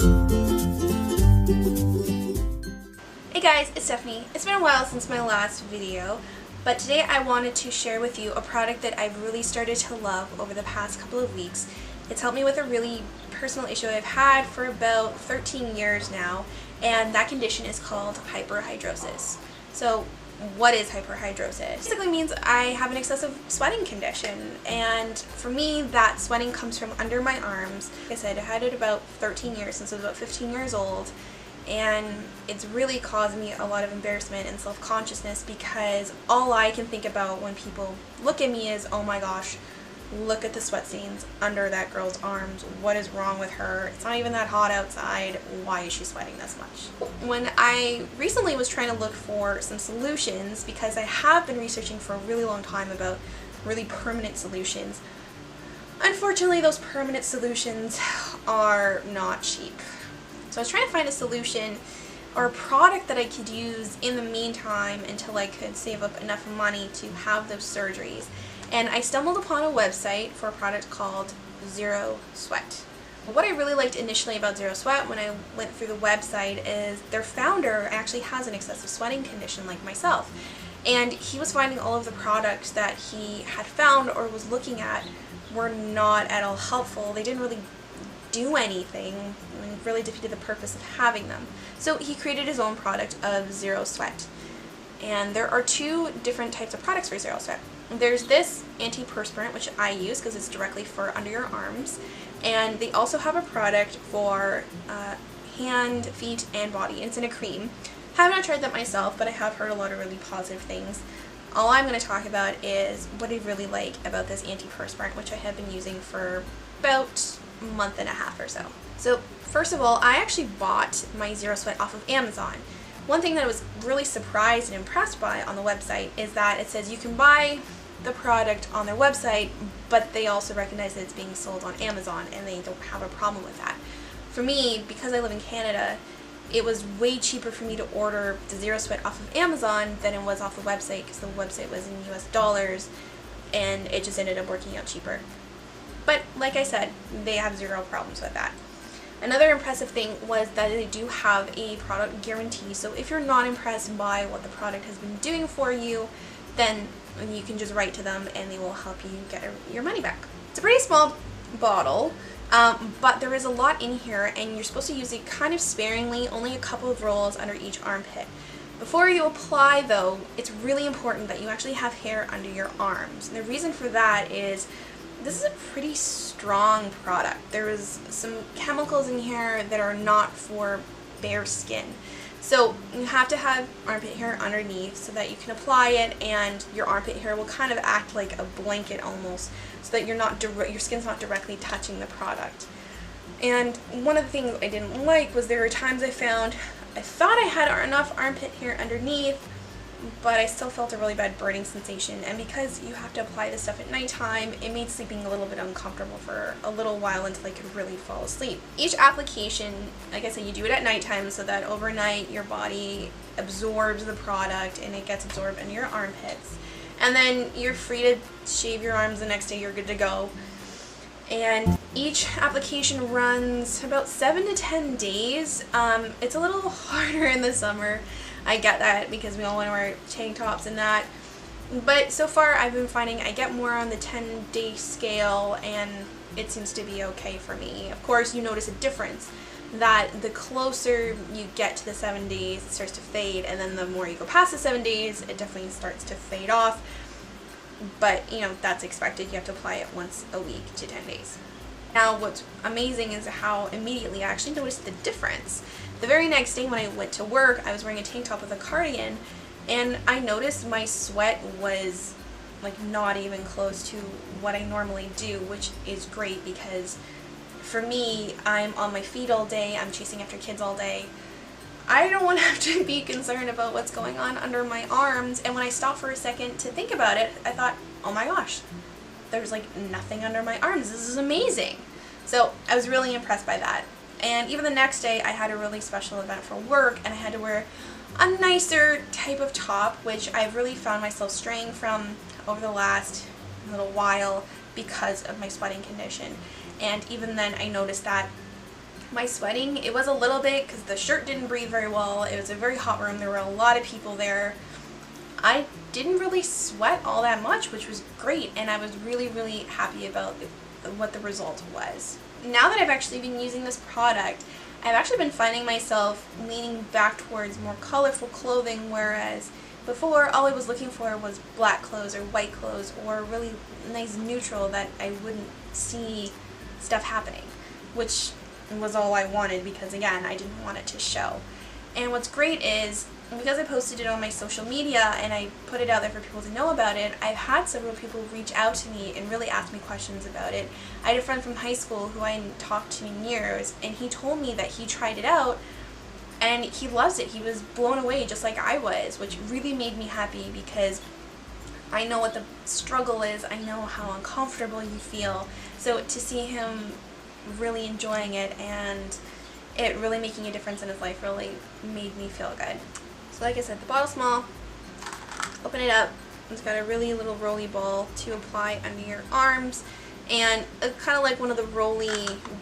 Hey guys, it's Stephanie. It's been a while since my last video, but today I wanted to share with you a product that I've really started to love over the past couple of weeks. It's helped me with a really personal issue I've had for about 13 years now, and that condition is called hyperhidrosis. So what is hyperhidrosis? It basically means I have an excessive sweating condition, and for me that sweating comes from under my arms. Like I said, I had it about 13 years, since I was about 15 years old, and it's really caused me a lot of embarrassment and self-consciousness because all I can think about when people look at me is, oh my gosh, look at the sweat stains under that girl's arms. What is wrong with her? It's not even that hot outside. Why is she sweating this much? When I recently was trying to look for some solutions, because I have been researching for a really long time about really permanent solutions, unfortunately those permanent solutions are not cheap. So I was trying to find a solution or a product that I could use in the meantime until I could save up enough money to have those surgeries. And I stumbled upon a website for a product called ZeroSweat. What I really liked initially about ZeroSweat when I went through the website is their founder actually has an excessive sweating condition like myself. And he was finding all of the products that he had found or was looking at were not at all helpful. They didn't really do anything and really defeated the purpose of having them. So he created his own product of ZeroSweat. And there are two different types of products for ZeroSweat. There's this antiperspirant, which I use because it's directly for under your arms, and they also have a product for hand, feet, and body. It's in a cream. Have not tried that myself, but I have heard a lot of really positive things. All I'm going to talk about is what I really like about this antiperspirant, which I have been using for about a month and a half or so. So first of all, I actually bought my ZeroSweat off of Amazon. One thing that I was really surprised and impressed by on the website is that it says you can buy the product on their website, but they also recognize that it's being sold on Amazon and they don't have a problem with that. For me, because I live in Canada, it was way cheaper for me to order the ZeroSweat off of Amazon than it was off the website, because the website was in US dollars and it just ended up working out cheaper. But like I said, they have zero problems with that. Another impressive thing was that they do have a product guarantee, so if you're not impressed by what the product has been doing for you, then you can just write to them and they will help you get your money back. It's a pretty small bottle, but there is a lot in here and you're supposed to use it kind of sparingly, only a couple of rolls under each armpit. Before you apply though, it's really important that you actually have hair under your arms. And the reason for that is this is a pretty strong product. There is some chemicals in here that are not for bare skin. So you have to have armpit hair underneath so that you can apply it, and your armpit hair will kind of act like a blanket almost, so that your skin's not directly touching the product. And one of the things I didn't like was there were times I thought I had enough armpit hair underneath, but I still felt a really bad burning sensation, and because you have to apply this stuff at nighttime, it made sleeping a little bit uncomfortable for a little while until I could really fall asleep. Each application, like I said, you do it at nighttime so that overnight your body absorbs the product and it gets absorbed in your armpits. And then you're free to shave your arms the next day, you're good to go. And each application runs about 7 to 10 days. It's a little harder in the summer. I get that because we all want to wear tank tops and that. But so far I've been finding I get more on the 10-day scale and it seems to be okay for me. Of course, you notice a difference that the closer you get to the 7 days, it starts to fade, and then the more you go past the 7 days, it definitely starts to fade off. But, you know, that's expected. You have to apply it once a week to 10 days. Now, what's amazing is how immediately I actually noticed the difference. The very next day when I went to work, I was wearing a tank top with a cardigan, and I noticed my sweat was like not even close to what I normally do, which is great because for me, I'm on my feet all day, I'm chasing after kids all day. I don't want to have to be concerned about what's going on under my arms, and when I stopped for a second to think about it, I thought, oh my gosh, there's like nothing under my arms. This is amazing. So I was really impressed by that. And even the next day I had a really special event for work and I had to wear a nicer type of top, which I've really found myself straying from over the last little while because of my sweating condition. And even then I noticed that my sweating, it was a little bit because the shirt didn't breathe very well. It was a very hot room. There were a lot of people there. I didn't really sweat all that much, which was great, and I was really, really happy about what the result was. Now that I've actually been using this product, I've actually been finding myself leaning back towards more colorful clothing, whereas before all I was looking for was black clothes or white clothes or really nice neutral that I wouldn't see stuff happening, which was all I wanted because, again, I didn't want it to show. And what's great is, because I posted it on my social media and I put it out there for people to know about it, I've had several people reach out to me and really ask me questions about it. I had a friend from high school who I hadn't talked to in years, and he told me that he tried it out and he loves it. He was blown away just like I was, which really made me happy because I know what the struggle is. I know how uncomfortable you feel. So to see him really enjoying it and it really making a difference in his life really made me feel good. So like I said, the bottle's small. Open it up. It's got a really little rolly ball to apply under your arms, and kind of like one of the rolly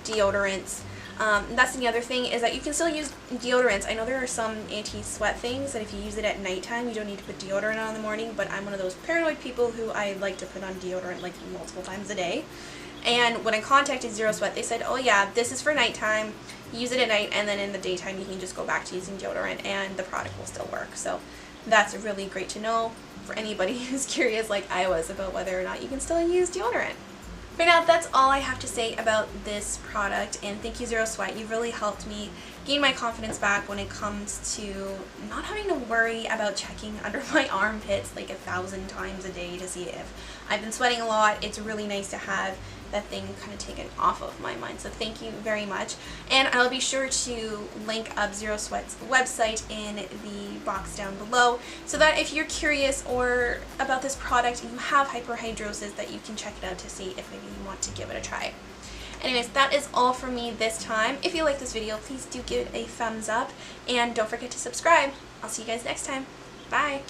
deodorants. That's the other thing, is that you can still use deodorants. I know there are some anti-sweat things that if you use it at nighttime you don't need to put deodorant on in the morning, but I'm one of those paranoid people who I like to put on deodorant like multiple times a day. And when I contacted ZeroSweat, they said, oh yeah, this is for nighttime, use it at night, and then in the daytime you can just go back to using deodorant and the product will still work. So that's really great to know for anybody who's curious like I was about whether or not you can still use deodorant. For now, that's all I have to say about this product, and thank you, ZeroSweat. You've really helped me gain my confidence back when it comes to not having to worry about checking under my armpits like 1,000 times a day to see if I've been sweating a lot. It's really nice to have that thing kind of taken off of my mind. So thank you very much. And I'll be sure to link up ZeroSweat's website in the box down below so that if you're curious or about this product and you have hyperhidrosis, that you can check it out to see if maybe you want to give it a try. Anyways, that is all from me this time. If you like this video, please do give it a thumbs up and don't forget to subscribe. I'll see you guys next time. Bye!